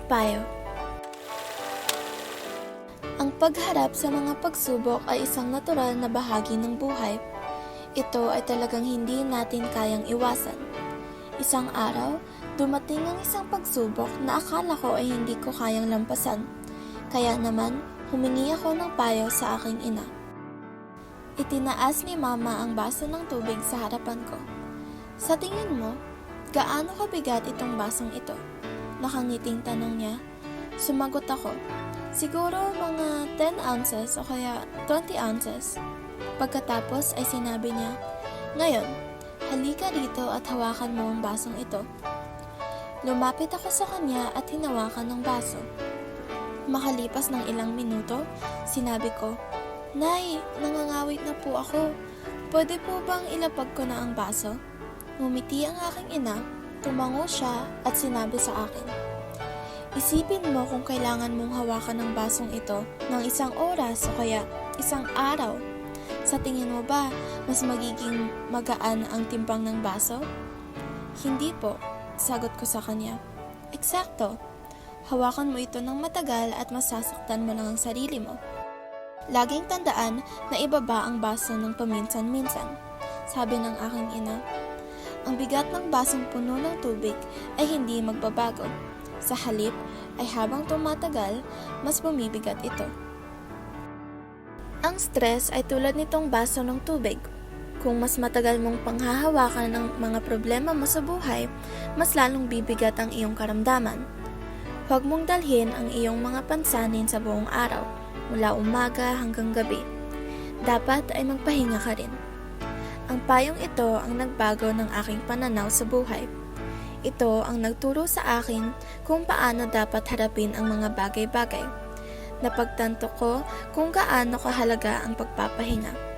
payo. Ang pagharap sa mga pagsubok ay isang natural na bahagi ng buhay. Ito ay talagang hindi natin kayang iwasan. Isang araw, dumating ang isang pagsubok na akala ko ay hindi ko kayang lampasan. Kaya naman, humingi ako ng payo sa aking ina. Itinaas ni Mama ang baso ng tubig sa harapan ko. Sa tingin mo, gaano kabigat itong basong ito? Nakangiting tanong niya. Sumagot ako, siguro mga 10 ounces o kaya 20 ounces. Pagkatapos ay sinabi niya, ngayon, halika dito at hawakan mo ang basong ito. Lumapit ako sa kanya at hinawakan ng baso. Makalipas ng ilang minuto, sinabi ko, Nay, nangangawit na po ako. Pwede po bang ilapag ko na ang baso? Ngumiti ang aking ina, tumango siya at sinabi sa akin, isipin mo kung kailangan mong hawakan ng basong ito ng isang oras o kaya isang araw. Sa tingin mo ba, mas magiging magaan ang timbang ng baso? Hindi po, sagot ko sa kanya. Eksakto, hawakan mo ito ng matagal at masasaktan mo lang ang sarili mo. Laging tandaan na ibaba ang baso ng paminsan-minsan, sabi ng aking ina. Ang bigat ng basong puno ng tubig ay hindi magbabago. Sa halip ay habang tumatagal, mas bumibigat ito. Ang stress ay tulad nitong baso ng tubig. Kung mas matagal mong panghahawakan ng mga problema mo sa buhay, mas lalong bibigat ang iyong karamdaman. Huwag mong dalhin ang iyong mga pansanin sa buong araw, mula umaga hanggang gabi. Dapat ay magpahinga ka rin. Ang payong ito ang nagbago ng aking pananaw sa buhay. Ito ang nagturo sa akin kung paano dapat harapin ang mga bagay-bagay. Napagtanto ko kung gaano kahalaga ang pagpapahinga.